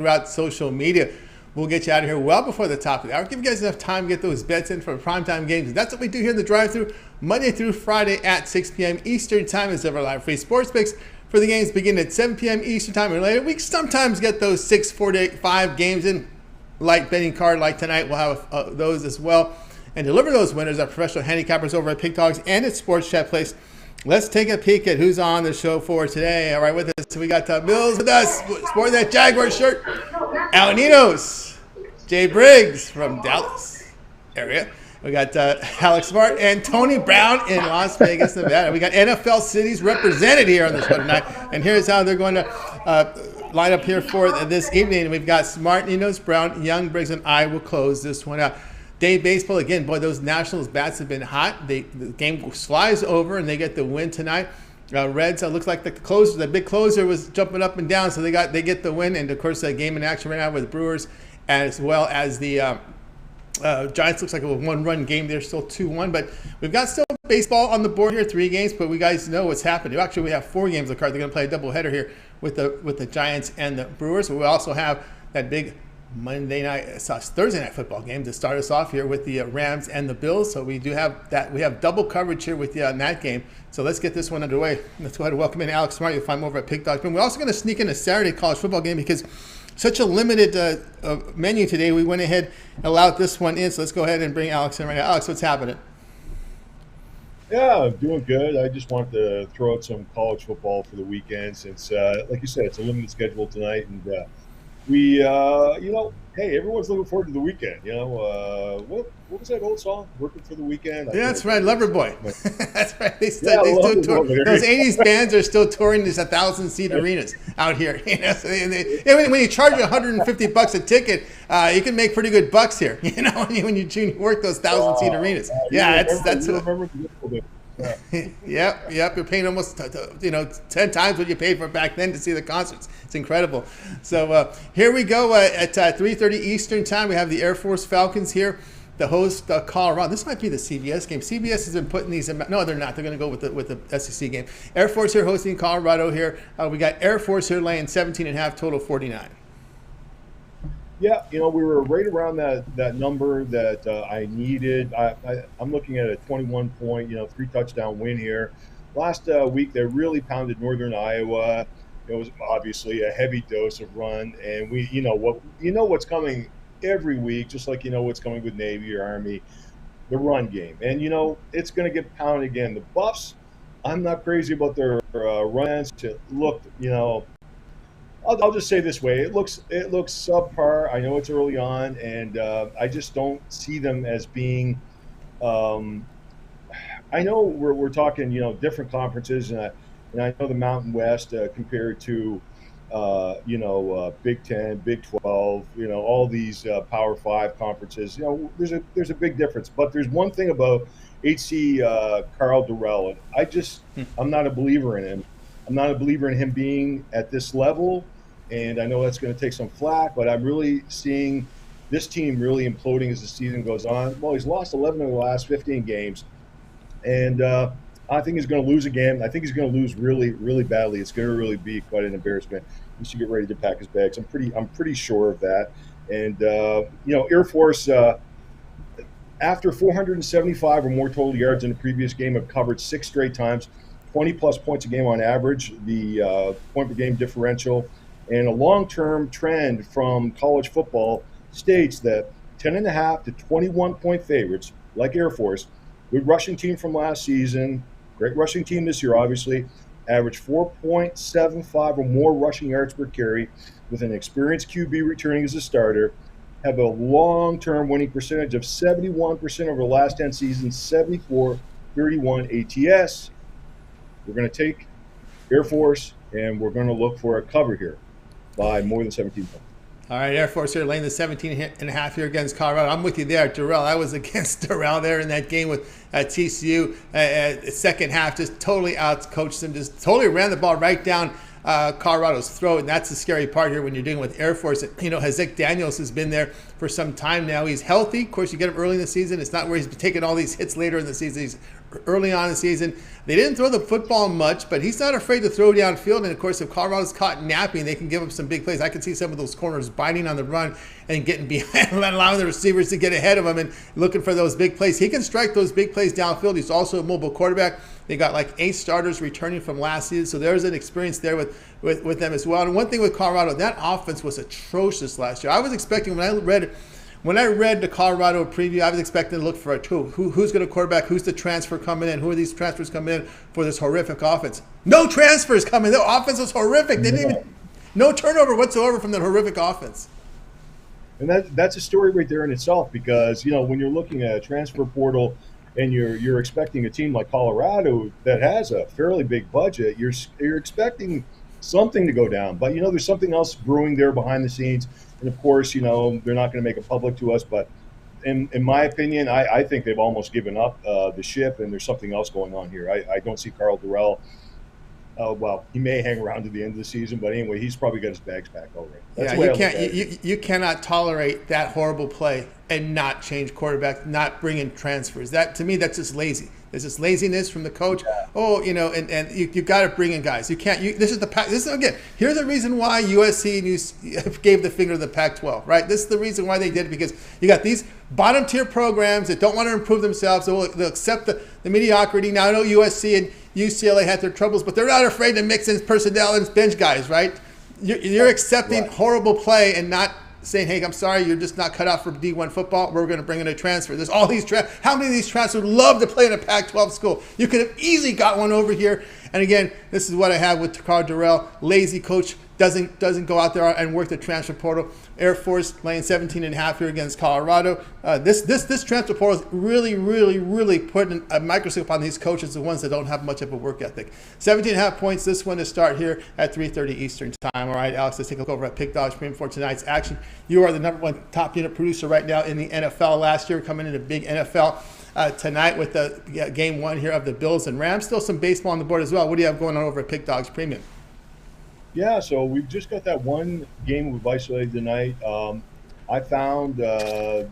throughout social media. We'll get you out of here well before the top of the hour. Give you guys enough time to get those bets in for primetime games. That's what we do here in the drive-thru, Monday through Friday at 6 p.m. Eastern Time. Is ever live free sports picks for the games begin at 7 p.m. Eastern Time or later. We sometimes get those 6, 4 to 8, 5 games in. Light betting card like tonight, we'll have those as well. And deliver those winners are professional handicappers over at Pick Dogs and at Sports Chat Place. Let's take a peek at who's on the show for today. All right, with us, we got Millz with us, sporting that Jaguar shirt. Ninos, Jay Briggs from Dallas area. We got Alex Smart and Tony Brown in Las Vegas, Nevada. We got NFL cities represented here on the show tonight. And here's how they're going to line up here for this evening. We've got Smart, Ninos, Brown, Young, Briggs, and I will close this one out. Day baseball, again, boy, those Nationals bats have been hot. The game flies over, and they get the win tonight. Reds, looks like the big closer was jumping up and down, so they get the win. And, of course, the game in action right now with the Brewers, as well as the Giants. Looks like a one-run game. They're still 2-1, but we've got still baseball on the board here, 3 games, but we guys know what's happening. Actually, we have 4 games on the card. They're going to play a doubleheader here with the Giants and the Brewers. We also have that big Thursday night football game to start us off here with the Rams and the Bills. So we do have that. We have double coverage here with in that game. So let's get this one underway. Let's go ahead and welcome in Alex Smart. You'll find him over at Pick Dogs. We're also going to sneak in a Saturday college football game because such a limited menu today. We went ahead and allowed this one in. So let's go ahead and bring Alex in right now. Alex, what's happening? Yeah, I'm doing good. I just wanted to throw out some college football for the weekend since, like you said, it's a limited schedule tonight. And we, hey, everyone's looking forward to the weekend. What was that old song? Working for the weekend. Yeah, that's right, Loverboy. That's right. They still tour. Those '80s bands are still touring these 1,000-seat arenas out here. So when you charge $150 a ticket, you can make pretty good bucks here. When you work those 1,000-seat arenas. Yeah, that's. Yep. You're paying almost 10 times what you paid for back then to see the concerts. It's incredible. So here we go at 3:30 Eastern Time. We have the Air Force Falcons here. The host Colorado. This might be the CBS game. CBS has been putting these in. No, they're not. They're going to go with the SEC game. Air Force here hosting Colorado here. We got Air Force here laying 17.5, total 49. Yeah, we were right around that number that I needed. I'm looking at a 21-point, 3-touchdown win here. Last week, they really pounded Northern Iowa. It was obviously a heavy dose of run, and what's coming every week, just like what's coming with Navy or Army, the run game. And it's going to get pounded again. The Buffs, I'm not crazy about their runs. It looked, I'll just say this way: it looks subpar. I know it's early on, and I just don't see them as being. I know we're talking different conferences, and I know the Mountain West compared to Big 10, Big 12, all these Power 5 conferences. There's a big difference. But there's one thing about HC Carl Durrell, and I'm not a believer in him. I'm not a believer in him being at this level, and I know that's going to take some flack, but I'm really seeing this team really imploding as the season goes on. Well, he's lost 11 of the last 15 games, and I think he's going to lose again. I think he's going to lose really, really badly. It's going to really be quite an embarrassment. He should get ready to pack his bags. I'm pretty sure of that. And Air Force, after 475 or more total yards in the previous game, have covered 6 straight times. 20-plus points a game on average, the point-per-game differential, and a long-term trend from college football states that 10.5 to 21-point favorites, like Air Force, good rushing team from last season, great rushing team this year, obviously, average 4.75 or more rushing yards per carry with an experienced QB returning as a starter, have a long-term winning percentage of 71% over the last 10 seasons, 74-31 ATS. We're going to take Air Force, and we're going to look for a cover here by more than 17 points. All right, Air Force here laying the 17.5 here against Colorado. I'm with you there, Durrell. I was against Durrell there in that game with TCU. Second half, just totally out-coached them, just totally ran the ball right down Colorado's throat, and that's the scary part here when you're dealing with Air Force. Zach Daniels has been there for some time now. He's healthy. Of course, you get him early in the season. It's not where he's taking all these hits later in the season. He's early on in the season. They didn't throw the football much, but he's not afraid to throw downfield. And, of course, if Colorado's caught napping, they can give up some big plays. I can see some of those corners biting on the run and getting behind, allowing the receivers to get ahead of him and looking for those big plays. He can strike those big plays downfield. He's also a mobile quarterback. They got like 8 starters returning from last season, so there's an experience there with them as well. And one thing with Colorado, that offense was atrocious last year. I was expecting, when I read the Colorado preview, I was expecting to look for who's going to quarterback, who's the transfer coming in, who are these transfers coming in for this horrific offense. No transfers coming. The offense was horrific. They didn't even, no turnover whatsoever from the horrific offense. And that's a story right there in itself, because, you know, when you're looking at a transfer portal and you're expecting a team like Colorado that has a fairly big budget, you're expecting something to go down. But, you know, there's something else brewing there behind the scenes. And, of course, you know, they're not going to make it public to us. But in my opinion, I think they've almost given up the ship, and there's something else going on here. I don't see Karl Dorrell. Well, he may hang around to the end of the season, but anyway, he's probably got his bags packed already. That's you cannot tolerate that horrible play and not change quarterback, not bring in transfers. That, to me, that's just lazy. There's this laziness from the coach. Yeah. Oh, you know, and you got to bring in guys. You can't. This is again. Here's the reason why USC gave the finger to the Pac-12. Right. This is the reason why they did it, because you got these bottom tier programs that don't want to improve themselves. So they'll accept the mediocrity. Now I know USC and UCLA had their troubles, but they're not afraid to mix in personnel and bench guys. Right. You're accepting horrible play and not saying, hey, I'm sorry, you're just not cut out for D1 football. We're going to bring in a transfer. There's all these how many of these transfers would love to play in a Pac-12 school? You could have easily got one over here. And again, this is what I have with Karl Dorrell. Lazy coach, doesn't go out there and work the transfer portal. Air Force laying 17.5 here against Colorado. This transfer portal is really putting a microscope on these coaches, the ones that don't have much of a work ethic. 17.5 points, this one to start here at 3:30 Eastern time. All right, Alex, let's take a look over at Pick Dogs Premium for tonight's action. You are the #1 top unit producer right now in the NFL. Last year, coming into big NFL tonight with the game 1 here of the Bills and Rams. Still some baseball on the board as well. What do you have going on over at Pick Dogs Premium? Yeah, so we've just got that one game we've isolated tonight. I found that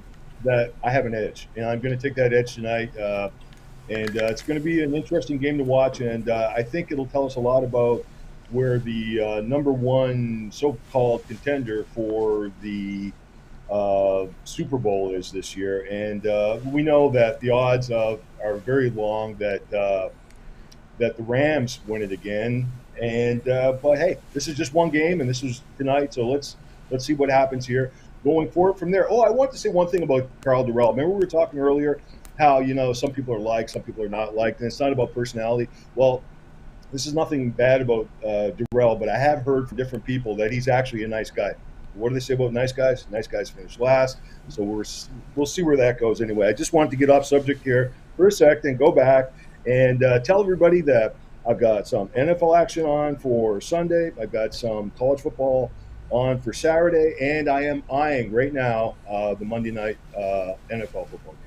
I have an edge, and I'm going to take that edge tonight. And it's going to be an interesting game to watch, and I think it'll tell us a lot about where the #1 so-called contender for the Super Bowl is this year. And we know that the odds are very long that the Rams win it again. And but hey, this is just one game, and this is tonight, so let's see what happens here going forward from there. Oh, I want to say one thing about Karl Dorrell. Remember we were talking earlier how, you know, some people are liked, some people are not liked, and it's not about personality. Well, this is nothing bad about Dorrell, but I have heard from different people that he's actually a nice guy. What do they say about nice guys? Nice guys finish last, so we'll see where that goes. Anyway, I just wanted to get off subject here for a second, go back and tell everybody that I've got some NFL action on for Sunday. I've got some college football on for Saturday, and I am eyeing right now the Monday night NFL football game.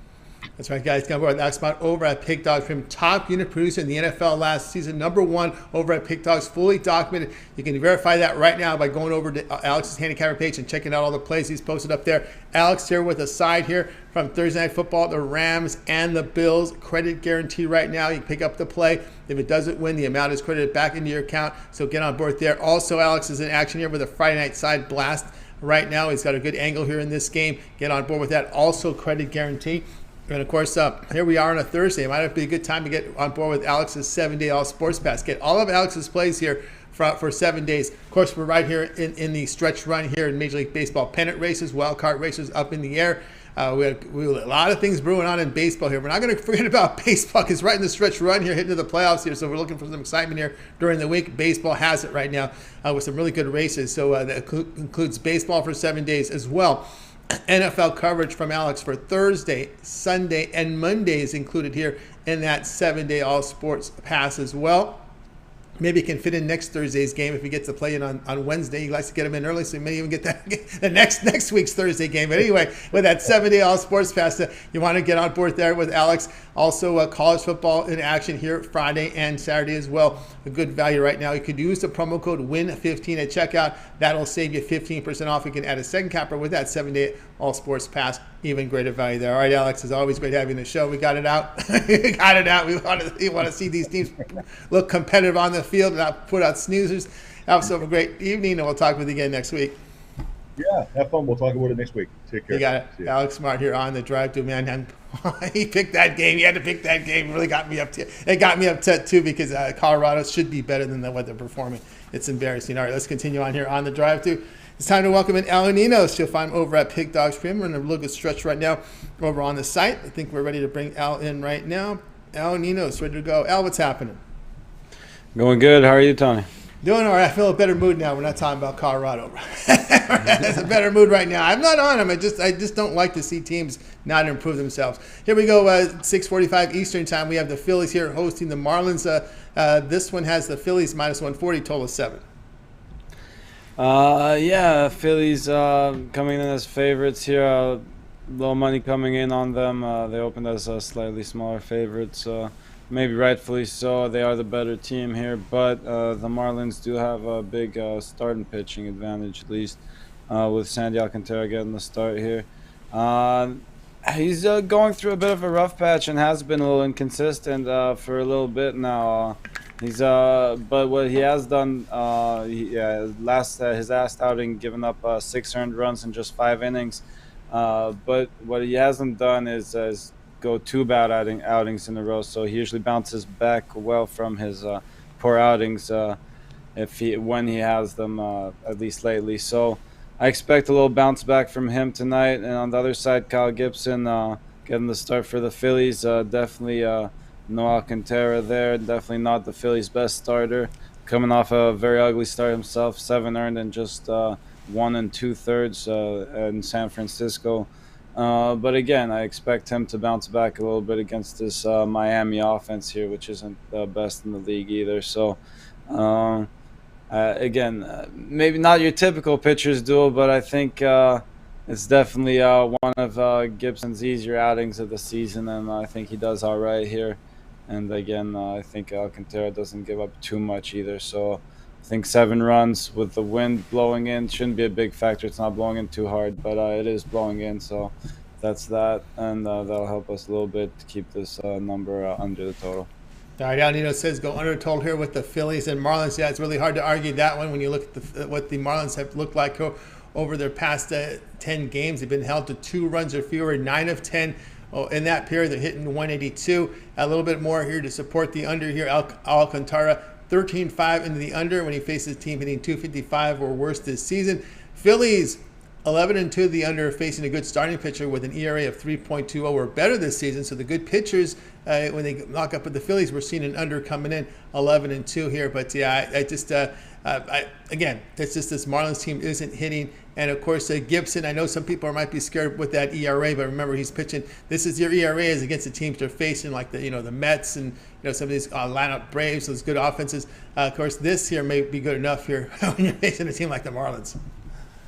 That's right, guys. Come over that spot over at Pick Dogs Premium, top unit producer in the NFL last season, #1 over at Pick Dogs, fully documented. You can verify that right now by going over to Alex's handicapper page and checking out all the plays he's posted up there. Alex here with a side here from Thursday Night Football, the Rams and the Bills. Credit guarantee right now. You can pick up the play. If it doesn't win, the amount is credited back into your account, so get on board there. Also, Alex is in action here with a Friday night side blast right now. He's got a good angle here in this game. Get on board with that. Also, credit guarantee. And, of course, here we are on a Thursday. It might be a good time to get on board with Alex's 7-day all sports pass. Get all of Alex's plays here for 7 days. Of course, we're right here in the stretch run here in Major League Baseball. Pennant races, wild card races up in the air. We have a lot of things brewing on in baseball here. We're not going to forget about baseball because right in the stretch run here, hitting to the playoffs here. So we're looking for some excitement here during the week. Baseball has it right now with some really good races. So that includes baseball for 7 days as well. NFL coverage from Alex for Thursday, Sunday, and Monday is included here in that 7-day all sports pass as well. Maybe he can fit in next Thursday's game if he gets to play in on Wednesday. He likes to get him in early, so he may even get that the next week's Thursday game. But anyway, with that 7-day All Sports Pass, you want to get on board there with Alex. Also, college football in action here Friday and Saturday as well. A good value right now. You could use the promo code WIN15 at checkout. That'll save you 15% off. You can add a second capper with that 7-day All Sports Pass. Even greater value there. All right, Alex, it's always great having the show. We got it out. We got it out. We want to see these teams look competitive on the field and not put out snoozers. Have yourself a great evening, and we'll talk with you again next week. Yeah, have fun. We'll talk about it next week. Take care. You got it. Alex Smart here on the Drive to Man. He picked that game. He had to pick that game. It really got me upset. It got me upset, too, because Colorado should be better than what they're performing. It's embarrassing. All right, let's continue on here on the Drive to. It's time to welcome in Al Ninos. You'll find him over at Pig Dogs Premium. We're in a little good stretch right now over on the site. I think we're ready to bring Al in right now. Al Ninos, ready to go. Al, what's happening? Going good. How are you, Tony? Doing all right. I feel a better mood now. We're not talking about Colorado. It's a better mood right now. I'm not on them. I just don't like to see teams not improve themselves. Here we go. 6:45 Eastern time. We have the Phillies here hosting the Marlins. This one has the Phillies -140, total of 7. Yeah, Phillies coming in as favorites here. Low money coming in on them. They opened as slightly smaller favorites. Maybe rightfully so. They are the better team here, but the Marlins do have a big starting pitching advantage, at least, with Sandy Alcantara getting the start here. He's going through a bit of a rough patch and has been a little inconsistent for a little bit now. But what he has done, his last outing, given up 6 earned runs in just 5 innings. But what he hasn't done is go 2 bad outings in a row. So he usually bounces back well from his poor outings when he has them, at least lately. So I expect a little bounce back from him tonight. And on the other side, Kyle Gibson getting the start for the Phillies. Definitely no Alcantara there. Definitely not the Phillies' best starter. Coming off a very ugly start himself, 7 earned and just 1 2/3 in San Francisco. But again, I expect him to bounce back a little bit against this Miami offense here, which isn't the best in the league either. So, again, maybe not your typical pitcher's duel, but I think it's definitely one of Gibson's easier outings of the season, and I think he does all right here. And again, I think Alcantara doesn't give up too much either. So I think 7 runs with the wind blowing in shouldn't be a big factor. It's not blowing in too hard, but it is blowing in. So that's that, and that'll help us a little bit to keep this number under the total. All right, Al Nino says go under total here with the Phillies and Marlins. Yeah, it's really hard to argue that one when you look at what the Marlins have looked like over their past 10 games. They've been held to 2 runs or fewer, 9 of 10. In that period, they're hitting 182. A little bit more here to support the under here. Alcantara, 13-5 into the under when he faces a team hitting 255 or worse this season. Phillies, 11-2 the under, facing a good starting pitcher with an ERA of 3.20 or better this season. So the good pitchers, when they knock up with the Phillies, we're seeing an under coming in, 11-2 here. But yeah, again, it's just this Marlins team isn't hitting. And of course, Gibson, I know some people might be scared with that ERA, but remember he's pitching. This is your ERA is against the teams they're facing, like the Mets and some of these lineup Braves, those good offenses. Of course, this here may be good enough here when you're facing a team like the Marlins.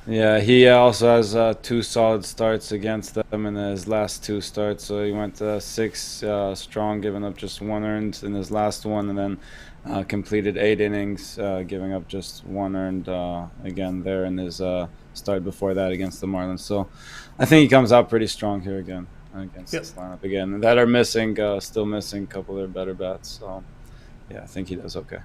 Yeah, he also has 2 solid starts against them in his last 2 starts. So he went 6 strong, giving up just 1 earned in his last one, and then completed 8 innings, giving up just 1 earned again there in his start before that against the Marlins. So I think he comes out pretty strong here again against this lineup again. That are missing, still missing a couple of their better bats. So yeah, I think he does okay.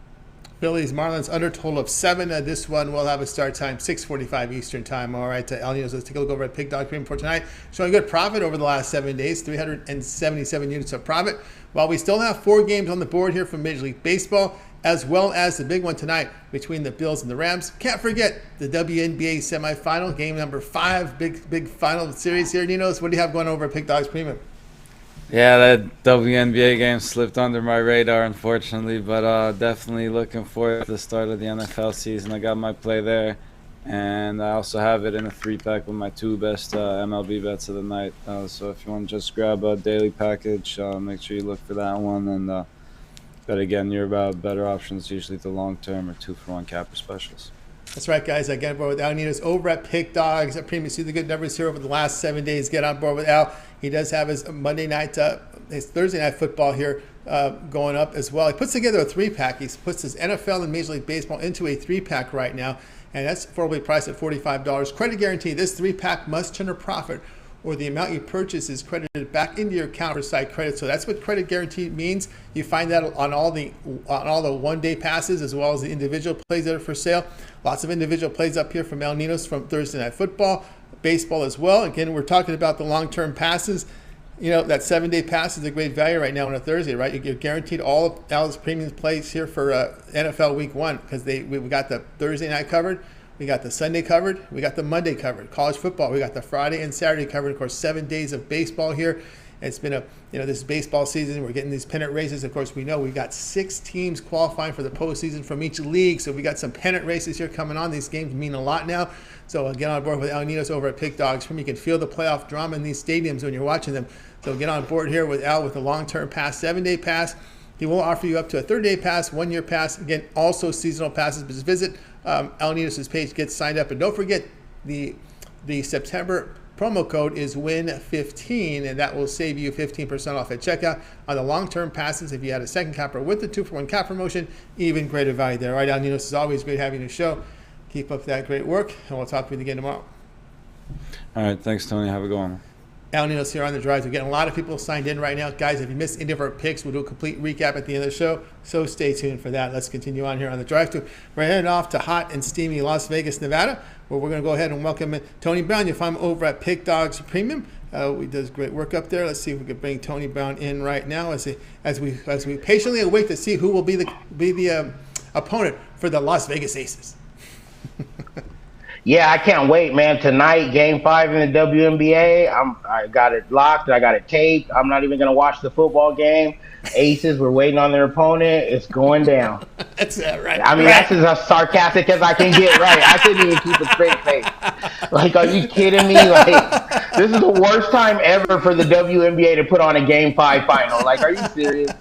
Phillies, Marlins, under total of 7. This one will have a start time, 6:45 Eastern time. All right, El Ninos, let's take a look over at Pig Dog Cream for tonight. Showing good profit over the last 7 days, 377 units of profit. While we still have 4 games on the board here from Major League Baseball, as well as the big one tonight between the Bills and the Rams. Can't forget the WNBA semifinal, game number 5, big final series here. Ninos, what do you have going over at Pig Dogs Premium? Yeah, that WNBA game slipped under my radar, unfortunately, but definitely looking forward to the start of the NFL season. I got my play there, and I also have it in a 3-pack with my 2 best MLB bets of the night. So if you want to just grab a daily package, make sure you look for that one. And But again, your better options usually the long-term or 2-for-1 capper specials. That's right, guys. Get on board with Al Ninos over at Pick Dogs. I premium see the good numbers here over the last 7 days. Get on board with Al. He does have his Monday night, his Thursday night football here going up as well. He puts together a 3-pack. He puts his NFL and Major League Baseball into a 3-pack right now, and that's affordably priced at $45. Credit guarantee. This 3-pack must turn a profit, or the amount you purchase is credited back into your account for site credit. So that's what credit guarantee means. You find that on all the one-day passes as well as the individual plays that are for sale. Lots of individual plays up here from El Ninos from Thursday Night Football, baseball as well. Again, we're talking about the long-term passes. You know, that 7-day pass is a great value right now on a Thursday, right? You're guaranteed all of Al's premium plays here for NFL Week 1 because we got the Thursday night covered. We got the Sunday covered. We got the Monday covered. College football, we got the Friday and Saturday covered. Of course, 7 days of baseball here. It's been this baseball season. We're getting these pennant races. Of course, we know we've got 6 teams qualifying for the postseason from each league. So we got some pennant races here coming on. These games mean a lot now. So get on board with Al Ninos over at Pick Dogs. You can feel the playoff drama in these stadiums when you're watching them. So get on board here with Al with the long-term pass, 7-day pass. He will offer you up to a 30-day pass, 1-year pass. Again, also seasonal passes. But just visit Al Ninos' page, get signed up. And don't forget the September promo code is WIN15, and that will save you 15% off at checkout on the long-term passes. If you had a second capper with the 2-for-1 cap promotion, even greater value there. All right, Al Ninos, it's always great having you on the show. Keep up that great work, and we'll talk to you again tomorrow. All right, thanks, Tony. Have a good one. Al Ninos here on the drive. We're getting a lot of people signed in right now. Guys, if you missed any of our picks, we'll do a complete recap at the end of the show, so stay tuned for that. Let's continue on here on the drive. We're heading off to hot and steamy Las Vegas, Nevada, where we're going to go ahead and welcome in Tony Brown. You'll find him over at Pick Dogs Premium. He does great work up there. Let's see if we can bring Tony Brown in right now as we patiently await to see who will be the opponent for the Las Vegas Aces. Yeah, I can't wait, man. Tonight, Game 5 in the WNBA. I got it locked. I got it taped. I'm not even going to watch the football game. Aces, we're waiting on their opponent. It's going down. That's right. I mean, that's as sarcastic as I can get, right? I couldn't even keep a straight face. Like, are you kidding me? Like, this is the worst time ever for the WNBA to put on a Game 5 final. Like, are you serious?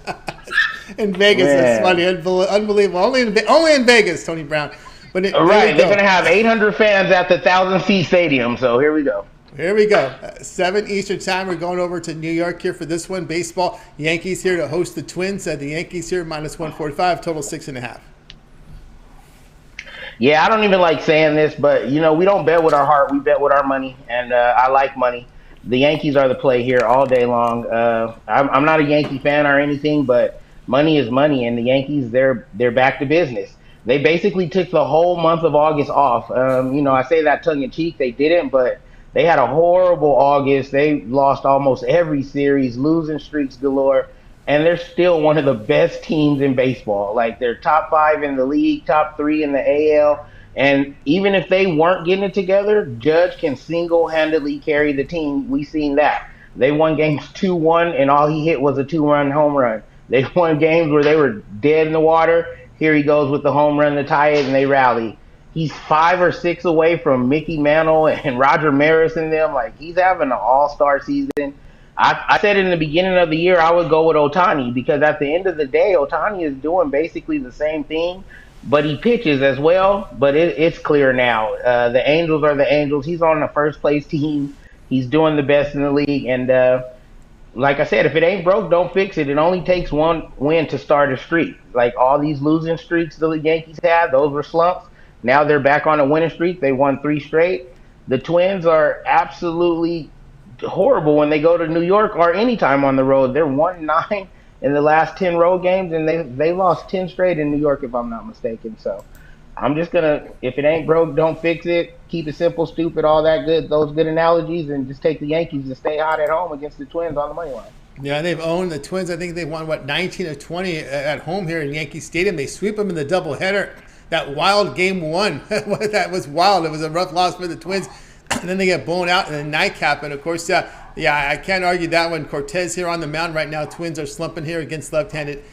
In Vegas, it's funny. Unbelievable. Only in Vegas, Tony Brown. But they're going to have 800 fans at the 1,000-seat stadium, so here we go. Here we go. 7 Eastern time. We're going over to New York here for this one. Baseball. Yankees here to host the Twins. The Yankees here minus 145, total 6.5. Yeah, I don't even like saying this, but, we don't bet with our heart. We bet with our money, and I like money. The Yankees are the play here all day long. I'm not a Yankee fan or anything, but money is money, and the Yankees, they're back to business. They basically took the whole month of August off. I say that tongue-in-cheek. They didn't, but they had a horrible August. They lost almost every series, losing streaks galore, and they're still one of the best teams in baseball. Like, they're top 5 in the league, top 3 in the AL, and even if they weren't getting it together, Judge can single-handedly carry the team. We've seen that. They won games 2-1, and all he hit was a 2-run home run. They won games where they were dead in the water. Here he goes with the home run to tie it, and they rally. He's 5 or 6 away from Mickey Mantle and Roger Maris and them. Like, he's having an all-star season. I said in the beginning of the year I would go with Ohtani because at the end of the day, Ohtani is doing basically the same thing, but he pitches as well. But it's clear now. The Angels are the Angels. He's on the first-place team. He's doing the best in the league, and like I said, if it ain't broke, don't fix it. It only takes one win to start a streak. Like all these losing streaks the Yankees had, those were slumps. Now they're back on a winning streak. They won 3 straight. The Twins are absolutely horrible when they go to New York or anytime on the road. They're 1-9 in the last 10 road games, and they lost 10 straight in New York, if I'm not mistaken. So I'm just going to, if it ain't broke, don't fix it. Keep it simple, stupid, all that good, those good analogies, and just take the Yankees to stay hot at home against the Twins on the money line. Yeah, they've owned the Twins. I think they won, 19 of 20 at home here in Yankee Stadium. They sweep them in the doubleheader. That wild game 1, that was wild. It was a rough loss for the Twins. And then they get blown out in the nightcap. And, of course, I can't argue that one. Cortez here on the mound right now. Twins are slumping here against left-handed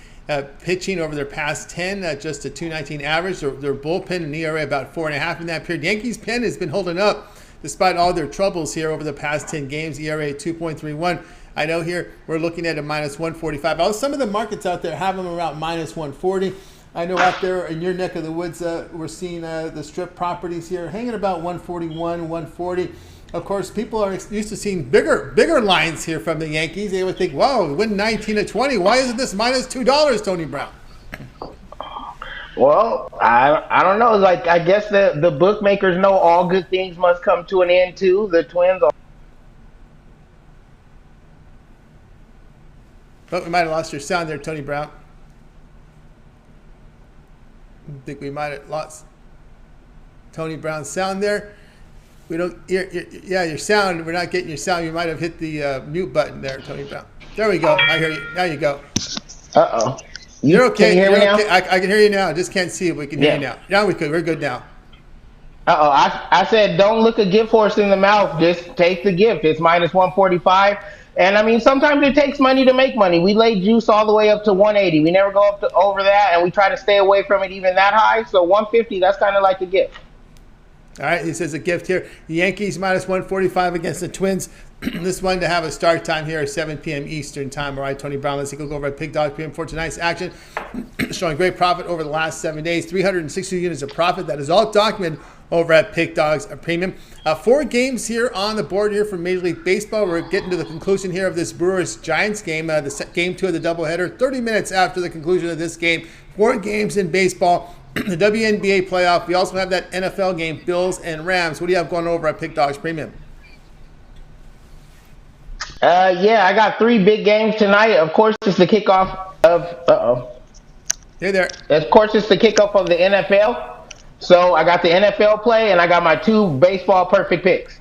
pitching over their past 10, just a 2.19 average. Their bullpen and ERA about 4.5 in that period. Yankees' pen has been holding up despite all their troubles here over the past 10 games. ERA 2.31. I know here we're looking at a minus 145. Some of the markets out there have them around minus 140. I know out there in your neck of the woods, we're seeing the strip properties here hanging about 141, 140. Of course, people are used to seeing bigger lines here from the Yankees. They would think, whoa, win 19 to 20. Why isn't this minus $2, Tony Brown? Well, I don't know. Like, I guess the bookmakers know all good things must come to an end too. The Twins are. Oh, we might have lost your sound there, Tony Brown. I think we might have lost Tony Brown's sound there. We don't hear, yeah, your sound. We're not getting your sound. You might have hit the mute button there, Tony Brown. There we go. I hear you. Now you go. Uh-oh. You're okay. Can you hear me now? Okay. I can hear you now. I just can't see it. We can hear you now. Now we could. We're good now. Uh-oh. I said don't look a gift horse in the mouth. Just take the gift. It's minus 145. And, I mean, sometimes it takes money to make money. We laid juice all the way up to 180. We never go up to over that, and we try to stay away from it even that high. So 150, that's kind of like a gift. All right, he says a gift here. The Yankees minus 145 against the Twins. This one to have a start time here at 7 p.m. Eastern time. All right, Tony Brown, let's take a look over at Pig Dog Premium for tonight's action. Showing great profit over the last 7 days. 360 units of profit. That is all documented over at Pig Dogs Premium. 4 games here on the board here for Major League Baseball. We're getting to the conclusion here of this Brewers-Giants game. Game 2 of the doubleheader. 30 minutes after the conclusion of this game. 4 games in baseball. The WNBA playoff. We also have that NFL game, Bills and Rams. What do you have going over at Pig Dogs Premium? Yeah, I got 3 big games tonight. Of course, it's the kickoff of Hey there. Of course, it's the kickoff of the NFL. So I got the NFL play, and I got my 2 baseball perfect picks.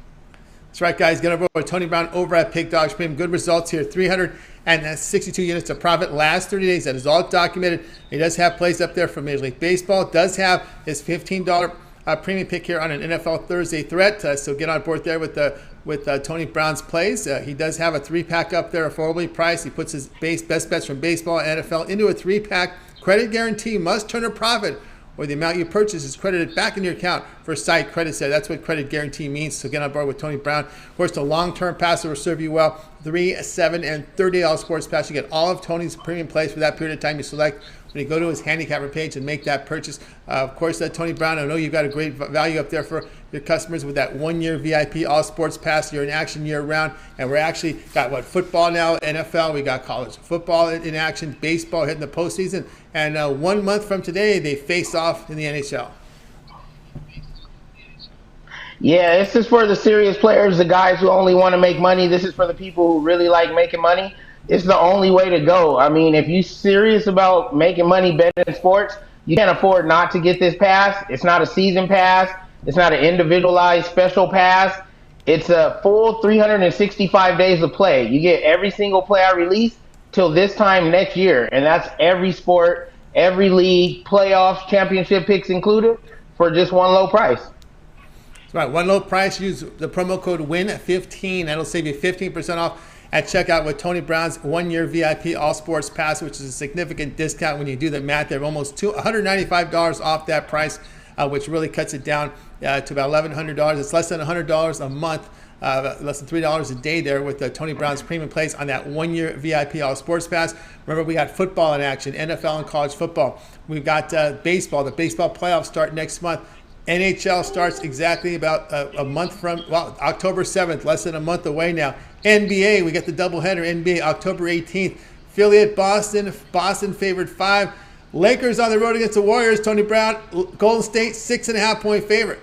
That's right, guys. Get over with Tony Brown over at Pig Dogs Premium. Good results here. 362 units of profit last 30 days. That is all documented. He does have plays up there for Major League Baseball. Does have his $15 premium pick here on an NFL Thursday threat. So get on board there with Tony Brown's plays. He does have a 3-pack up there, affordably priced. He puts his best bets from baseball and NFL into a 3-pack. Credit guarantee must turn a profit, or the amount you purchase is credited back in your account for site credit set. That's what credit guarantee means. So get on board with Tony Brown. Of course, the long-term pass will serve you well. 3, 7, and $30 sports pass. You get all of Tony's premium plays for that period of time you select when you go to his handicapper page and make that purchase. Of course, Tony Brown, I know you've got a great value up there for your customers with that 1-year VIP all sports pass. You're in action year-round, and we're actually got football now, NFL. We got college football in action, baseball hitting the postseason, and 1 month from today they face off in the NHL. Yeah, this is for the serious players, the guys who only want to make money. This is for the people who really like making money. It's the only way to go. I mean, if you're serious about making money betting sports, you can't afford not to get this pass. It's not a season pass. It's not an individualized special pass. It's a full 365 days of play. You get every single play I release till this time next year, and that's every sport, every league, playoffs, championship picks included, for just one low price. That's right. One low price. Use the promo code WIN15. That'll save you 15% off at checkout with Tony Brown's 1-year VIP All Sports Pass, which is a significant discount when you do the math. They're almost $195 off that price, which really cuts it down to about $1,100. It's less than $100 a month, less than $3 a day there with Tony Brown's premium plays on that 1-year VIP All Sports Pass. Remember, we got football in action, NFL and college football. We've got baseball. The baseball playoffs start next month. NHL starts exactly about a month from, October 7th, less than a month away now. NBA, we get the doubleheader, NBA, October 18th. Philly at Boston, Boston favored 5. Lakers on the road against the Warriors, Tony Brown. Golden State, 6.5-point favorite.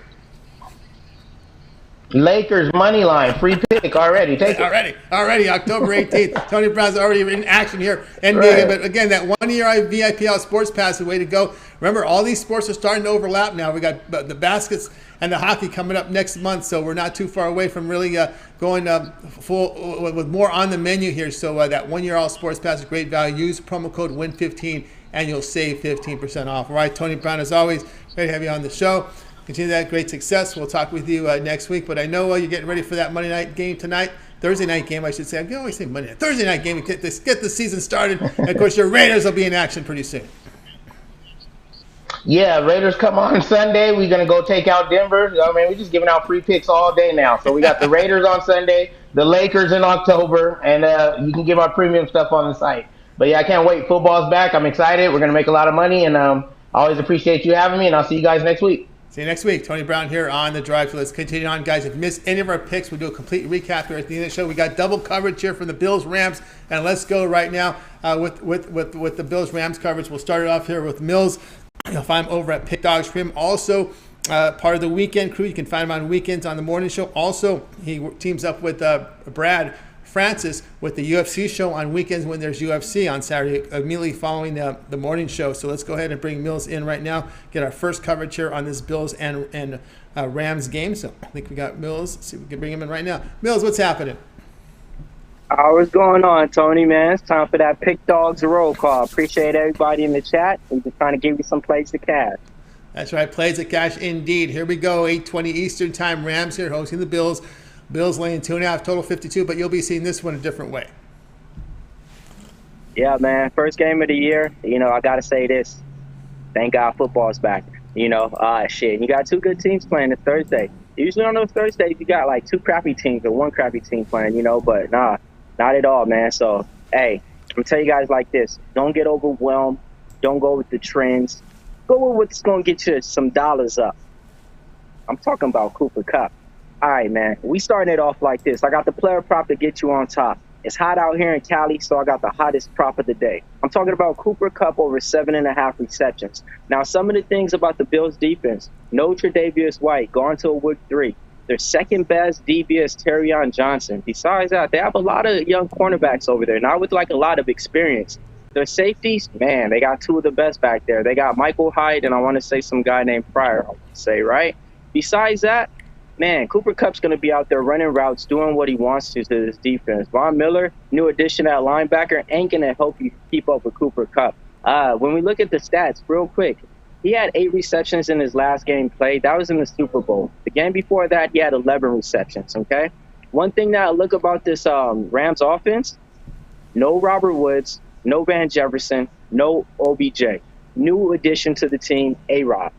Lakers money line, free pick already. Take it. Already, October 18th. Tony Brown's already in action here. NBA, right. But again, that 1-year VIP Sports Pass is the way to go. Remember, all these sports are starting to overlap now. We got the baskets and the hockey coming up next month, so we're not too far away from really going full with more on the menu here. So that 1-year All Sports Pass is great value. Use promo code WIN15 and you'll save 15% off. All right, Tony Brown, as always, great to have you on the show. Continue that great success. We'll talk with you next week. But I know you're getting ready for that Monday night game tonight. Thursday night game, I should say. I always say Monday night. Thursday night game. Get the season started. And, of course, your Raiders will be in action pretty soon. Yeah, Raiders come on Sunday. We're gonna go take out Denver. I mean, we're just giving out free picks all day now. So we got the Raiders on Sunday, the Lakers in October, and you can give our premium stuff on the site. But yeah, I can't wait. Football's back. I'm excited. We're gonna make a lot of money, and I always appreciate you having me. And I'll see you guys next week. See you next week. Tony Brown here on The Drive. So let's continue on, guys. If you missed any of our picks, we'll do a complete recap here at the end of the show. We got double coverage here from the Bills Rams, and let's go right now with the Bills Rams coverage. We'll start it off here with Millz. You'll find him over at Pick Dogs for him. Also, part of the weekend crew. You can find him on weekends on the morning show. Also, he teams up with Brad Francis with the UFC show on weekends when there's UFC on Saturday, immediately following the morning show. So let's go ahead and bring Millz in right now, get our first coverage here on this Bills and Rams game. So I think we got Millz. Let's see if we can bring him in right now. Millz, what's happening? What's going on, Tony, man? It's time for that Pick Dogs roll call. Appreciate everybody in the chat. We're just trying to give you some plays to cash. That's right, plays to cash indeed. Here we go, 8:20 Eastern time. Rams here hosting the Bills. Bills laying 2.5, total 52, but you'll be seeing this one a different way. Yeah, man. First game of the year. I got to say this. Thank God football's back. Shit. You got two good teams playing this Thursday. Usually on those Thursdays, you got like two crappy teams or one crappy team playing, but nah, not at all, man. So, hey, I'm going to tell you guys like this. Don't get overwhelmed. Don't go with the trends. Go with what's going to get you some dollars up. I'm talking about Cooper Kupp. All right, man. We starting it off like this. I got the player prop to get you on top. It's hot out here in Cali, so I got the hottest prop of the day. I'm talking about Cooper Kupp over 7.5 receptions. Now, some of the things about the Bills' defense: no Tre'Davious White, gone to week 3. Their second best DB is Terrion Johnson. Besides that, they have a lot of young cornerbacks over there, not with like a lot of experience. Their safeties, man, they got two of the best back there. They got Michael Hyde, and I want to say some guy named Pryor, I want to say, right? Besides that, man, Cooper Kupp's going to be out there running routes, doing what he wants to this defense. Von Miller, new addition at linebacker, ain't going to help you keep up with Cooper Kupp. When we look at the stats real quick, he had 8 receptions in his last game played. That was in the Super Bowl. The game before that, he had 11 receptions, okay? One thing that I look about this Rams offense, no Robert Woods, no Van Jefferson, no OBJ. New addition to the team, A-Rod.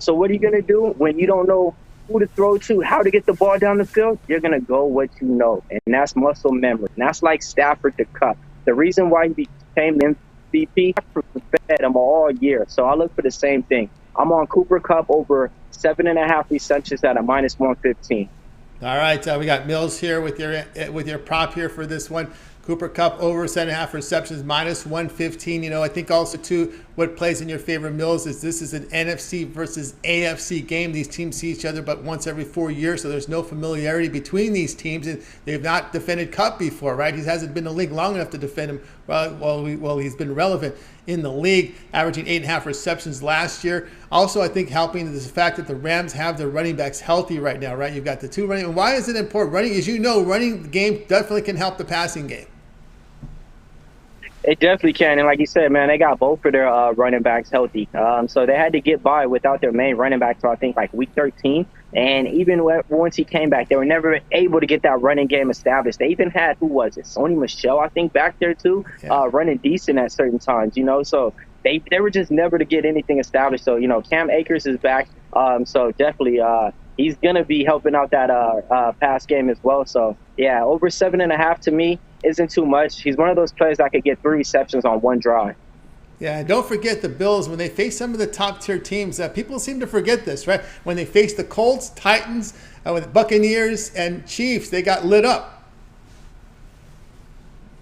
So what are you going to do when you don't know who to throw to, how to get the ball down the field? You're going to go what you know, and that's muscle memory. And that's like Stafford to Kupp. The reason why he became MVP, fed him all year. So I look for the same thing. I'm on Cooper Kupp over 7.5 receptions at a -115. All right, we got Millz here with your prop here for this one. Cooper Kupp over 7.5 receptions, -115. I think also, too, what plays in your favor, Millz, is this is an NFC versus AFC game. These teams see each other but once every 4 years, so there's no familiarity between these teams. And they've not defended Kupp before, right? He hasn't been in the league long enough to defend him while he's been relevant in the league, averaging 8.5 receptions last year. Also, I think helping is the fact that the Rams have their running backs healthy right now, right? You've got the two running. And why is it important? Running, as you know, running the game definitely can help the passing game. It definitely can. And like you said, man, they got both of their running backs healthy. So they had to get by without their main running back till I think like week 13. And even once he came back, they were never able to get that running game established. They even had, who was it? Sony Michel, I think, back there too, running decent at certain times, So they were just never to get anything established. So, Cam Akers is back. So definitely he's going to be helping out that pass game as well. So, yeah, over 7.5 to me isn't too much. He's one of those players that could get 3 receptions on one drive. Yeah, and don't forget the Bills, when they face some of the top-tier teams, people seem to forget this, right? When they faced the Colts, Titans, with Buccaneers, and Chiefs, they got lit up.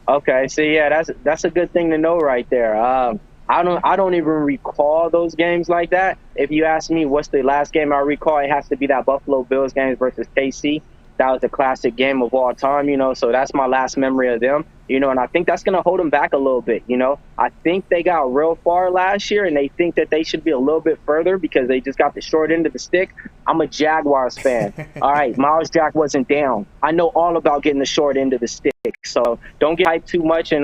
Okay, so yeah, that's a good thing to know right there. I don't even recall those games like that. If you ask me what's the last game I recall, it has to be that Buffalo Bills game versus KC. That was a classic game of all time, so that's my last memory of them, and I think that's going to hold them back a little bit, I think they got real far last year, and they think that they should be a little bit further because they just got the short end of the stick. I'm a Jaguars fan. All right, Miles Jack wasn't down. I know all about getting the short end of the stick, so don't get hyped too much and,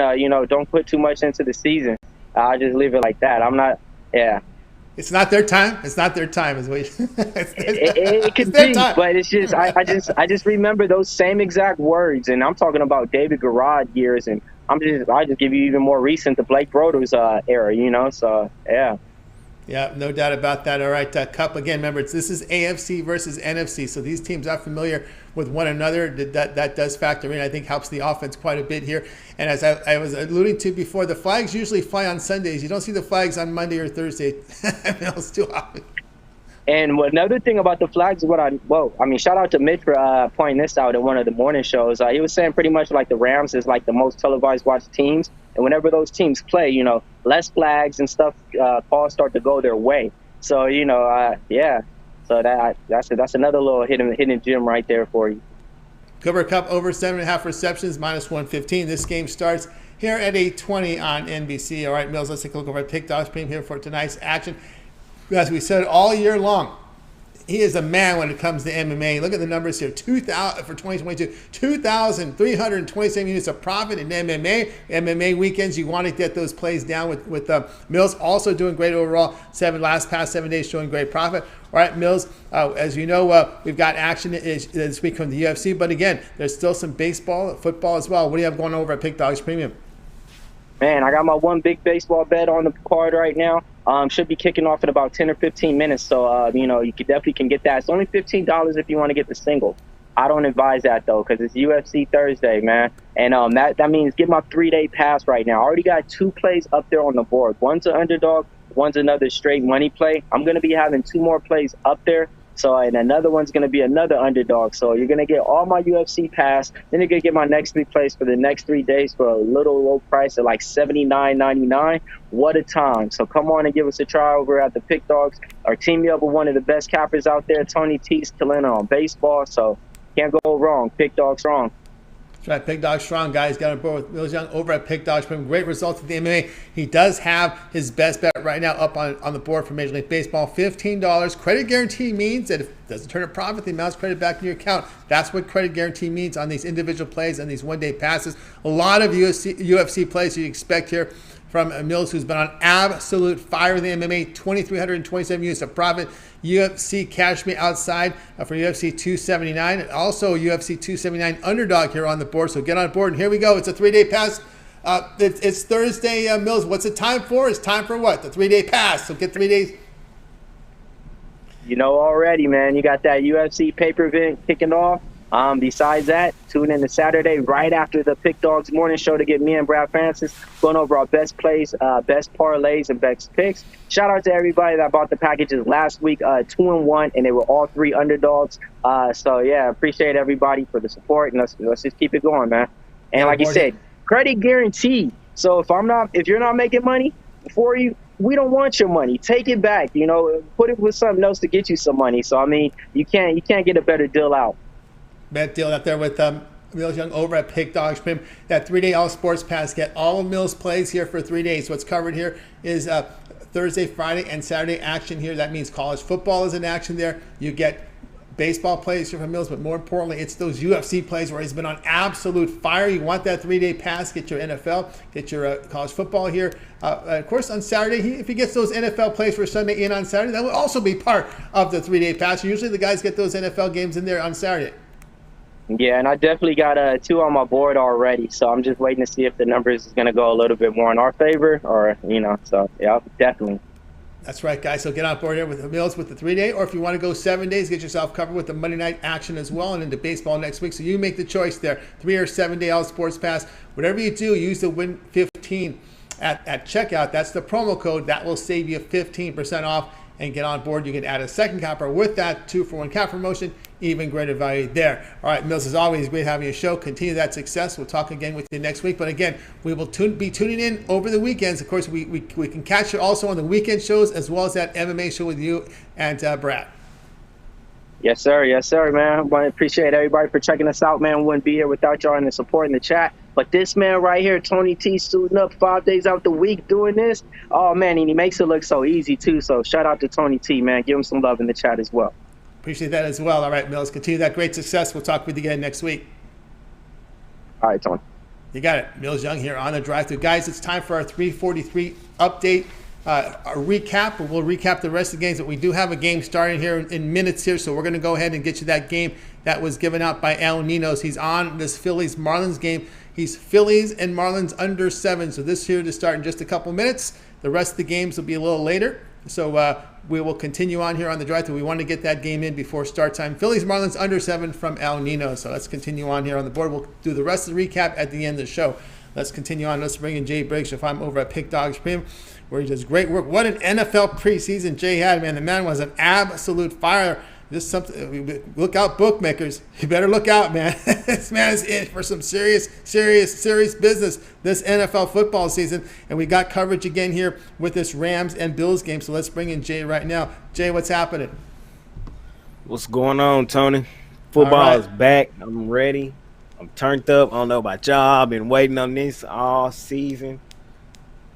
don't put too much into the season. I'll just leave it like that. It's not their time. It's not their time, is what it could be, but it's just I just remember those same exact words, and I'm talking about David Garrard years, and I just give you even more recent, the Blake Broders era, So yeah. Yeah, no doubt about that. All right, Kupp, again, remember, this is AFC versus NFC, so these teams are familiar with one another. That does factor in, I think, helps the offense quite a bit here. And as I was alluding to before, the flags usually fly on Sundays. You don't see the flags on Monday or Thursday. It's too often. And another thing about the flags is shout out to Mitch for pointing this out in one of the morning shows. He was saying pretty much like the Rams is like the most televised watched teams. And whenever those teams play, less flags and stuff, calls start to go their way. So, yeah. So that's another little hidden gem right there for you. Cooper Kupp over 7.5 receptions, -115. This game starts here at 8:20 on NBC. All right, Mills, let's take a look over at Pick Dogs Premium here for tonight's action. As we said all year long, he is a man when it comes to MMA. Look at the numbers here. 2,000 for 2022, 2,327 units of profit in MMA. MMA weekends, you want to get those plays down with Mills. Also doing great overall. Past 7 days showing great profit. All right, Mills, as you know, we've got action this week from the UFC. But again, there's still some baseball, football as well. What do you have going over at Pick Dogs Premium? Man, I got my one big baseball bet on the card right now. Should be kicking off in about 10 or 15 minutes. So, you definitely can get that. It's only $15 if you want to get the single. I don't advise that, though, because it's UFC Thursday, man. And that means get my 3-day pass right now. I already got 2 plays up there on the board. One's an underdog. One's another straight money play. I'm going to be having 2 more plays up there. So, and another one's going to be another underdog. So you're going to get all my UFC pass. Then you're going to get my next 3 plays for the next 3 days for a little low price at like $79.99. What a time. So come on and give us a try over at the Pick Dogs. Or team me up with one of the best cappers out there. Tony T's killing on baseball. So can't go wrong. Pick Dogs strong. That's right, Pick Dog Strong, guys. Got on board with Millz Young over at Pick Dogs. Great results with the MMA. He does have his best bet right now up on the board for Major League Baseball. $15. Credit guarantee means that if it doesn't turn a profit, the amount's credit back in your account. That's what credit guarantee means on these individual plays and these one-day passes. A lot of UFC plays you expect here from Mills, who's been on absolute fire with the MMA. 2,327 units of profit. UFC Cash Me Outside for UFC 279. And also UFC 279 underdog here on the board. So get on board. And here we go. It's a 3-day pass. It's Thursday, Mills. What's it time for? It's time for what? The 3-day pass. So get 3 days. You know already, man. You got that UFC pay-per-view kicking off. Besides that, tune in to Saturday right after the Pick Dogs morning show to get me and Brad Francis going over our best plays, best parlays, and best picks. Shout out to everybody that bought the packages last week, 2-1, and they were all 3 underdogs. So yeah, appreciate everybody for the support, and let's just keep it going, man. And like you said, credit guarantee. So if you're not making money for you, we don't want your money. Take it back. Put it with something else to get you some money. So I mean, you can't get a better deal out. Bet deal out there with Millz Young over at Pick Dogs Premium. That 3-day all sports pass. Get all of Mills plays here for 3 days. What's covered here is Thursday, Friday, and Saturday action here. That means college football is in action there. You get baseball plays here from Mills, but more importantly, it's those UFC plays where he's been on absolute fire. You want that 3-day pass. Get your NFL, get your college football here. Of course, on Saturday, if he gets those NFL plays for Sunday in on Saturday, that will also be part of the 3-day pass. Usually the guys get those NFL games in there on Saturday. Yeah, and I definitely got 2 on my board already, so I'm just waiting to see if the numbers is going to go a little bit more in our favor, or, so, yeah, definitely. That's right, guys. So get on board here with the Mills with the 3-day, or if you want to go 7 days, get yourself covered with the Monday night action as well, and into baseball next week. So you make the choice there. 3 or 7 day all sports pass. Whatever you do, use the Win 15 at checkout. That's the promo code. That will save you 15% off. And get on board. You can add a second capper with that 2-for-1 cap promotion. Even greater value there. All right, Mills, as always, great having you show. Continue that success. We'll talk again with you next week. But again, we will be tuning in over the weekends. Of course, we can catch you also on the weekend shows as well as that MMA show with you and Brad. Yes, sir. Yes, sir, man. I appreciate everybody for checking us out, man. We wouldn't be here without y'all and the support in the chat. But this man right here, Tony T, suiting up 5 days out the week doing this. Oh, man, and he makes it look so easy, too. So shout out to Tony T, man. Give him some love in the chat as well. Appreciate that as well. All right, Mills, continue that great success. We'll talk with you again next week. All right, Tony. You got it. Millz Young here on the drive-thru. Guys, it's time for our 3:43 update. A recap. We'll recap the rest of the games, but we do have a game starting here in minutes here, so we're going to go ahead and get you that game that was given out by Ninos. He's on this Phillies-Marlins game. He's Phillies and Marlins under 7, so this here to start in just a couple minutes. The rest of the games will be a little later. So we will continue on here on the drive-thru. We want to get that game in before start time. Phillies Marlins under 7 from Ninos. So let's continue on here on the board. We'll do the rest of the recap at the end of the show. Let's continue on. Let's bring in Jay Briggs. If I'm over at Pick Dogs Premium, where he does great work. What an NFL preseason Jay had, man. The man was an absolute fire. Just something. Look out, bookmakers. You better look out, man. This man is in for some serious business this NFL football season. And we got coverage again here with this Rams and Bills game. So let's bring in Jay right now. Jay, what's happening? What's going on, Tony? Football is back. I'm ready. I'm turned up. I don't know about y'all. I've been waiting on this all season.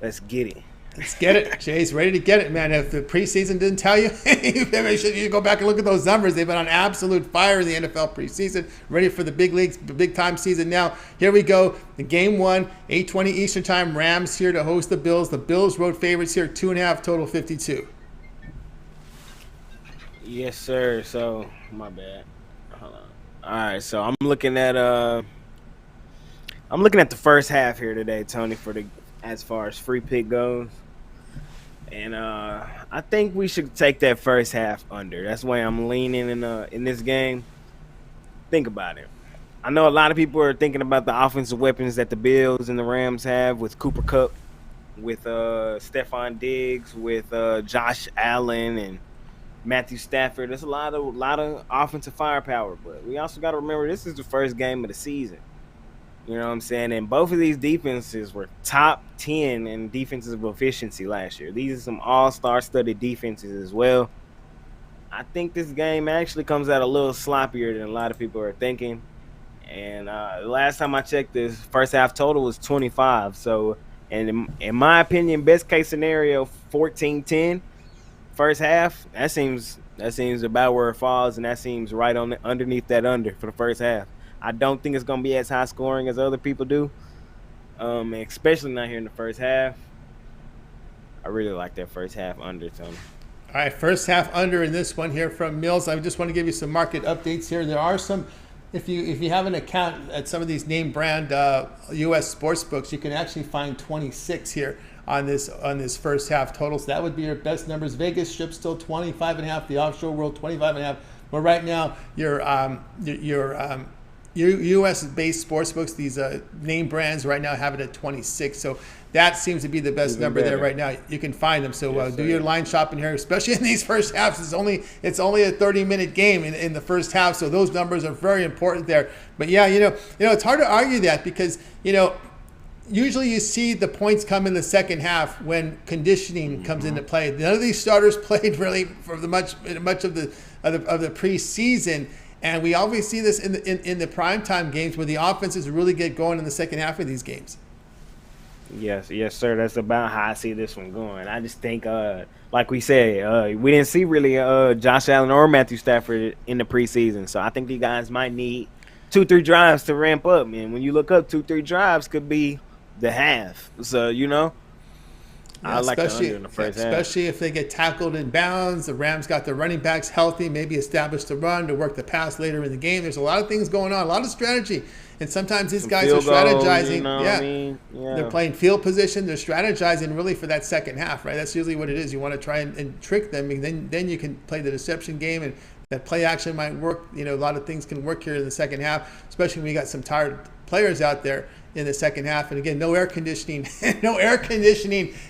Let's get it. Let's get it. Jay's ready to get it, man. If the preseason didn't tell you, you go back and look at those numbers. They've been on absolute fire in the NFL preseason, ready for the big leagues, the big time season now. Here we go. The game 1, 8:20 Eastern time. Rams here to host the Bills. The Bills road favorites here, 2.5, total 52. Yes, sir. So, my bad. Hold on. All right, so I'm looking at the first half here today, Tony, as far as free pick goes. And I think we should take that first half under. That's why I'm leaning in this game. Think about it. I know a lot of people are thinking about the offensive weapons that the Bills and the Rams have with Cooper Kupp, with Stephon Diggs, with Josh Allen and Matthew Stafford. There's a lot of offensive firepower, but we also got to remember this is the first game of the season. You know what I'm saying? And both of these defenses were top 10 in defensive efficiency last year. These are some all-star studded defenses as well. I think this game actually comes out a little sloppier than a lot of people are thinking. And the last time I checked, this first half total was 25. So, and in my opinion, best case scenario, 14-10 first half. That seems about where it falls, and that seems right on underneath that under for the first half. I don't think it's going to be as high scoring as other people do, especially not here in the first half. I really like that first half under, Tony. All right, first half under in this one here from Millz. I just want to give you some market updates here. There are some, if you have an account at some of these name brand U.S. sports books, you can actually find 26 here on this first half total. So that would be your best numbers. Vegas Strip still 25.5. The offshore world 25.5. But right now your U.S.-based sports books, these name brands right now have it at 26. So that seems to be the best number there right now. You can find them. So do your line shopping here, especially in these first halves. It's only a 30-minute game in the first half. So those numbers are very important there. But yeah, it's hard to argue that because usually you see the points come in the second half when conditioning comes into play. None of these starters played really for much of the preseason. And we always see this in the primetime games where the offenses really get going in the second half of these games. Yes, sir. That's about how I see this one going. I just think, like we said, we didn't see really Josh Allen or Matthew Stafford in the preseason. So I think these guys might need 2-3 drives to ramp up. And when you look up, 2-3 drives could be the half. So, I like the under in the first half. Especially if they get tackled in bounds. The Rams got their running backs healthy, maybe establish the run to work the pass later in the game. There's a lot of things going on, a lot of strategy. And sometimes these guys are strategizing. They're playing field position. They're strategizing really for that second half, right? That's usually what it is. You want to try and trick them, and then you can play the deception game, and that play action might work. A lot of things can work here in the second half, especially when you got some tired players out there in the second half. And again, no air conditioning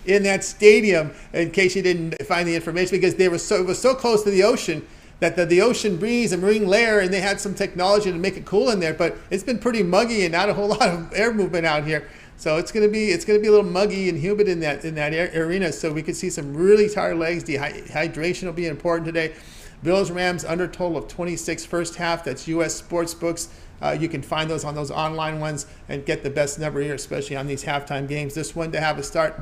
in that stadium, in case you didn't find the information, because it was so close to the ocean that the ocean breeze and marine layer, and they had some technology to make it cool in there, but it's been pretty muggy and not a whole lot of air movement out here. So it's gonna be a little muggy and humid in that arena. So we could see some really tired legs. Hydration will be important today. Bills Rams under total of 26 first half. That's U.S. sports books. You can find those on those online ones and get the best number here, especially on these halftime games. This one to have a start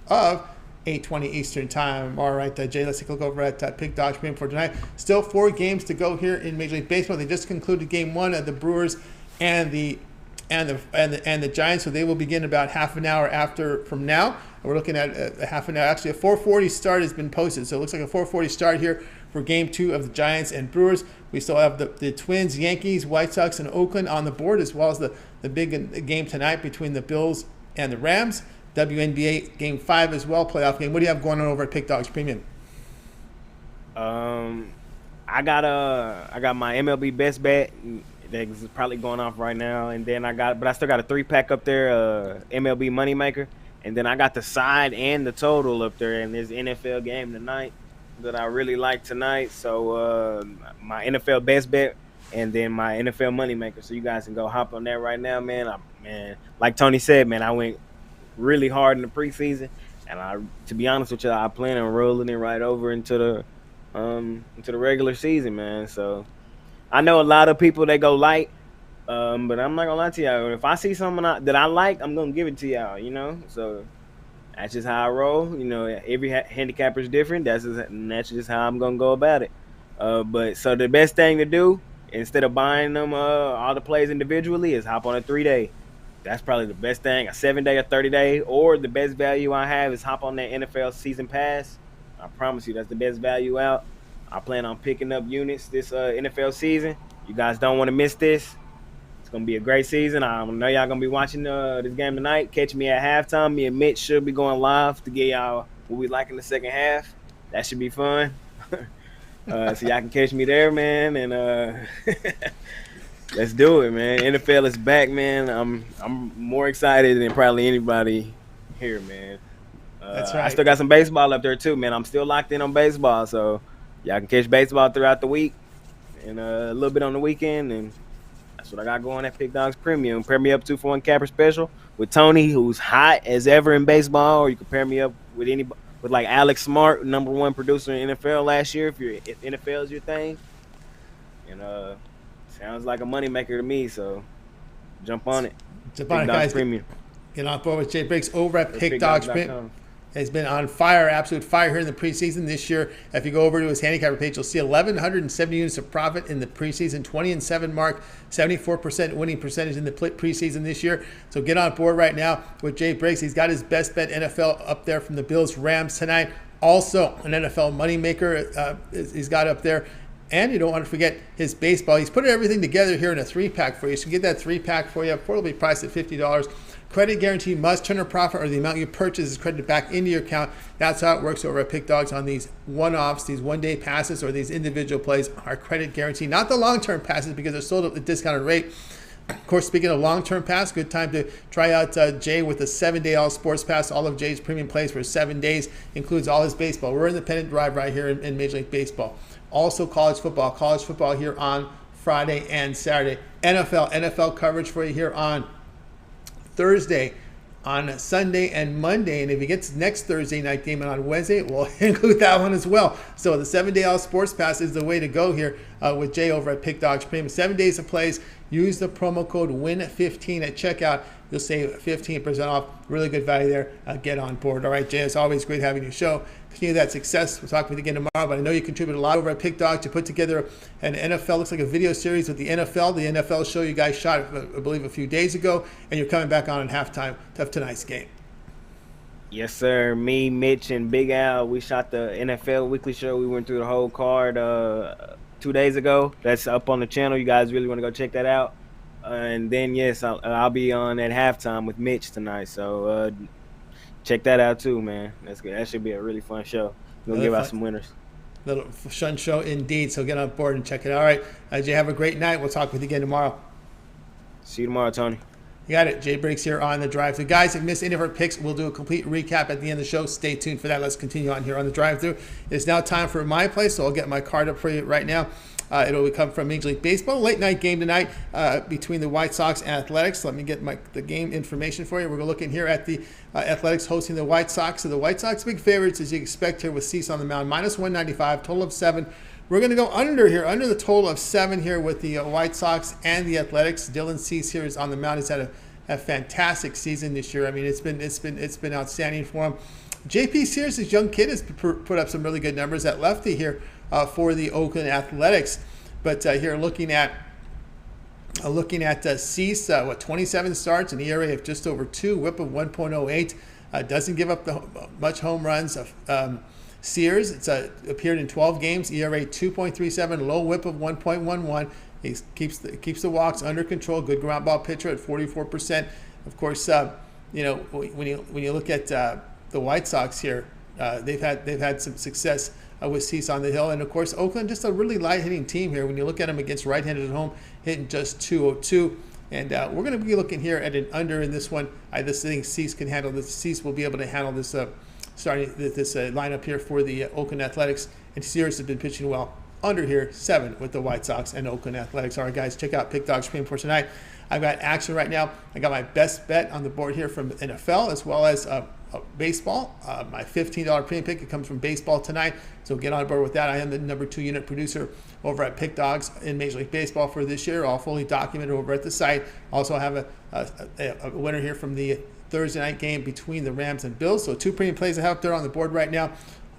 of 8:20 Eastern time. All right, Jay, let's take a look over at Pick Dogs Premium for tonight. Still 4 games to go here in Major League Baseball. They just concluded game 1 of the Brewers and the Giants, so they will begin about half an hour from now. We're looking at a half an hour. Actually, a 4:40 start has been posted, so it looks like a 4:40 start here for Game 2 of the Giants and Brewers. We still have the Twins, Yankees, White Sox, and Oakland on the board, as well as the big game tonight between the Bills and the Rams. WNBA Game 5 as well, playoff game. What do you have going on over at Pick Dogs Premium? I got my MLB best bet that's probably going off right now, and then I still got a 3-pack up there, MLB moneymaker, and then I got the side and the total up there in this NFL game tonight that I really like tonight. So my NFL best bet and then my NFL moneymaker. So you guys can go hop on that right now, man. Man, like Tony said, man, I went really hard in the preseason, and to be honest with you, I plan on rolling it right over into the regular season, man. So I know a lot of people they go light, but I'm not gonna lie to y'all. If I see something that I like, I'm gonna give it to y'all. So that's just how I roll. Every handicapper is different. That's just how I'm gonna go about it. But so the best thing to do instead of buying them all the plays individually is hop on a 3-day. That's probably the best thing. A 7-day, a 30-day, or the best value I have is hop on that NFL season pass. I promise you, that's the best value out. I plan on picking up units this NFL season. You guys don't want to miss this. It's going to be a great season. I know y'all going to be watching this game tonight. Catch me at halftime. Me and Mitch should be going live to get y'all what we like in the second half. That should be fun. So y'all can catch me there, man. And let's do it, man. NFL is back, man. I'm more excited than probably anybody here, man. That's right. I still got some baseball up there too, man. I'm still locked in on baseball, so y'all can catch baseball throughout the week and a little bit on the weekend, and that's what I got going at Pick Dogs Premium. Pair me up 2-for-1 capper special with Tony, who's hot as ever in baseball, or you can pair me up with like Alex Smart, #1 producer in NFL last year, if NFL is your thing. And sounds like a moneymaker to me, so jump on it. Jump on it, guys. Premium. Get on board with Jay Briggs over at Pick Dogs Premium. Has been on fire, absolute fire here in the preseason this year. If you go over to his handicapper page, you'll see 1,170 units of profit in the preseason, 20-7 mark, 74% winning percentage in the preseason this year. So get on board right now with Jay Briggs. He's got his best bet NFL up there from the Bills Rams tonight. Also, an NFL moneymaker he's got up there. And you don't want to forget his baseball. He's put everything together here in a 3-pack for you. So get that 3-pack for you, affordably priced at $50. Credit guarantee must turn a profit or the amount you purchase is credited back into your account. That's how it works over at Pick Dogs on these one-offs, these one-day passes, or these individual plays are credit guarantee. Not the long-term passes because they're sold at a discounted rate. Of course, speaking of long-term pass, good time to try out Jay with a 7-day all sports pass. All of Jay's premium plays for 7 days includes all his baseball. We're in the pennant drive right here in Major League Baseball. Also college football here on Friday and Saturday. NFL coverage for you here on Thursday, on Sunday and Monday, and if he gets next Thursday night game and on Wednesday, we'll include that one as well. So the 7-day all sports pass is the way to go here with Jay over at Pick Dogs Premium. 7 days of plays. Use the promo code WIN15 at checkout. You'll save 15% off. Really good value there. Get on board. All right, Jay, it's always great having you show. Continue that success. We'll talk with you again tomorrow, but I know you contributed a lot over at Pick Dogs to put together an NFL, looks like a video series with the NFL show you guys shot, I believe, a few days ago, and you're coming back on halftime of tonight's game. Yes, sir. Me, Mitch, and Big Al, we shot the NFL weekly show. We went through the whole card 2 days ago. That's up on the channel. You guys really want to go check that out. And then, yes, I'll be on at halftime with Mitch tonight. So check that out too, man. That's good. That should be a really fun show. We're going to give out some winners. Little fun show indeed. So get on board and check it out. All right, Jay, have a great night. We'll talk with you again tomorrow. See you tomorrow, Tony. You got it. Jay Briggs here on The Drive Thru. Guys, if you missed any of our picks, we'll do a complete recap at the end of the show. Stay tuned for that. Let's continue on here on The Drive Thru. It's now time for my play, so I'll get my card up for you right now. It'll come from Major League Baseball. Late night game tonight between the White Sox and Athletics. Let me get the game information for you. We're looking here at the Athletics hosting the White Sox. So the White Sox big favorites, as you expect here with Cease on the mound, -195, total of 7. We're going to go under the total of 7 here with the White Sox and the Athletics. Dylan Cease here is on the mound. He's had a fantastic season this year. I mean, it's been outstanding for him. JP Sears, this young kid, has put up some really good numbers at lefty here for the Oakland Athletics. But here looking at Cease, 27 starts, an ERA of just over 2, WHIP of 1.08. Doesn't give up much home runs. Sears, it's appeared in 12 games, ERA 2.37, low WHIP of 1.11. He keeps the walks under control. Good ground ball pitcher at 44%. Of course, when you look at the White Sox here, they've had some success with Cease on the hill. And, of course, Oakland, just a really light-hitting team here. When you look at them against right-handed at home, hitting just 202. And we're going to be looking here at an under in this one. I just think Cease can handle this. Cease will be able to handle this starting this lineup here for the Oakland Athletics. And Sears has been pitching well. Under here, 7 with the White Sox and Oakland Athletics. All right, guys, check out Pick Dog Stream for tonight. I've got action right now. I got my best bet on the board here from NFL as well as baseball. My $15 premium pick, it comes from baseball tonight. So get on board with that. I am the number 2 unit producer over at Pick Dogs in Major League Baseball for this year, all fully documented over at the site. Also have a winner here from the Thursday night game between the Rams and Bills. So 2 premium plays I have there on the board right now.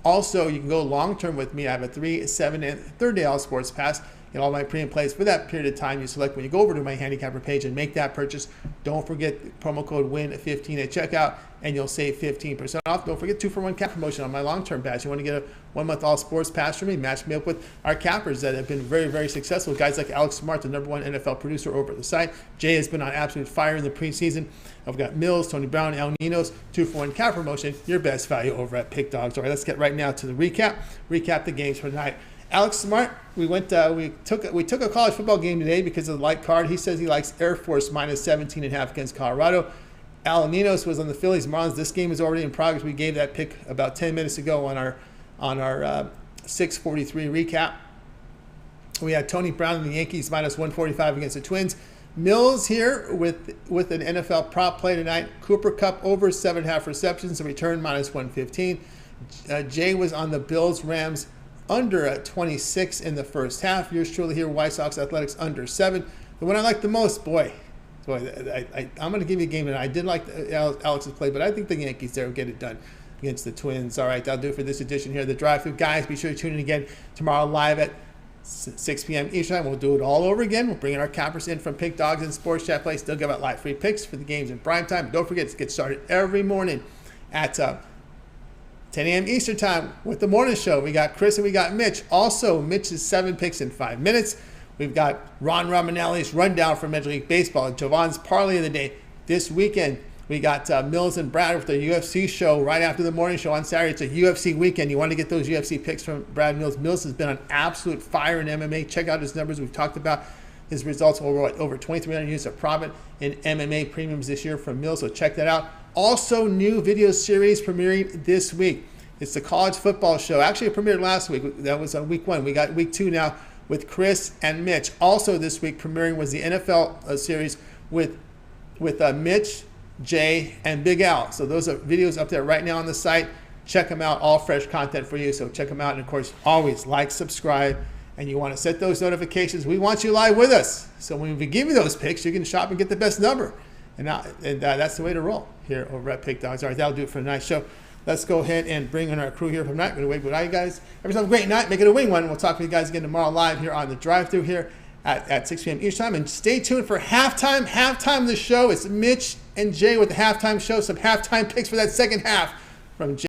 Also, you can go long-term with me. I have a 3, 7, and 3rd-day all sports pass. Get all my premium plays for that period of time. You select when you go over to my handicapper page and make that purchase. Don't forget promo code WIN15 at checkout, and you'll save 15% off. Don't forget 2-for-1 cap promotion on my long-term pass. You want to get a 1-month all sports pass from me? Match me up with our cappers that have been very, very successful. Guys like Alex Smart, the number 1 NFL producer over at the site. Jay has been on absolute fire in the preseason. I've got Millz, Tony Brown, El Ninos, 2-for-1 cap promotion. Your best value over at Pick Dogs. All right, let's get right now to the recap. Recap the games for tonight. Alex Smart, we took a college football game today because of the light card. He says he likes Air Force minus 17.5 against Colorado. Al Ninos was on the Phillies Marlins. This game is already in progress. We gave that pick about 10 minutes ago on our 6:43 recap. We had Tony Brown and the Yankees minus 145 against the Twins. Millz here with an NFL prop play tonight. Cooper Kupp over 7.5 receptions. The return minus 115. Jay was on the Bills Rams under at 26 in the first half. Yours truly here, White Sox Athletics under 7. The one I like the most, I'm going to give you a game tonight. I did like Alex's play, but I think the Yankees there will get it done against the Twins. All right, that'll do it for this edition here of the Drive Thru. Guys, be sure to tune in again tomorrow live at 6 p.m. Eastern time. We'll do it all over again. We'll bring in our cappers in from Pick Dogs and Sports Chat Play. Still give out live free picks for the games in prime time. But don't forget to get started every morning at 10 a.m. Eastern time with the morning show. We got Chris and we got Mitch. Also, Mitch's 7 picks in 5 minutes. We've got Ron Romanelli's rundown for Major League Baseball. Javon's parlay of the day. This weekend, we got Millz and Brad with the UFC show right after the morning show on Saturday. It's a UFC weekend. You want to get those UFC picks from Brad Millz. Millz has been on absolute fire in MMA. Check out his numbers. We've talked about his results over 2,300 units of profit in MMA premiums this year from Millz. So check that out. Also, new video series premiering this week. It's the college football show. Actually, it premiered last week. That was on week 1. We got week 2 now with Chris and Mitch. Also this week premiering was the NFL series with Mitch, Jay, and Big Al. So those are videos up there right now on the site. Check them out. All fresh content for you. So check them out. And, of course, always like, subscribe, and you want to set those notifications. We want you live with us. So when we give you those picks, you can shop and get the best number. And that's the way to roll here over at Pick Dogs. All right, that'll do it for tonight's show. Let's go ahead and bring in our crew here from tonight. We're going to wait. Good night, guys. Have a great night. Make it a winning one. We'll talk to you guys again tomorrow live here on the Drive-Thru here at 6 p.m. each time. And stay tuned for halftime. Halftime of the show. It's Mitch and Jay with the halftime show. Some halftime picks for that second half from Jay.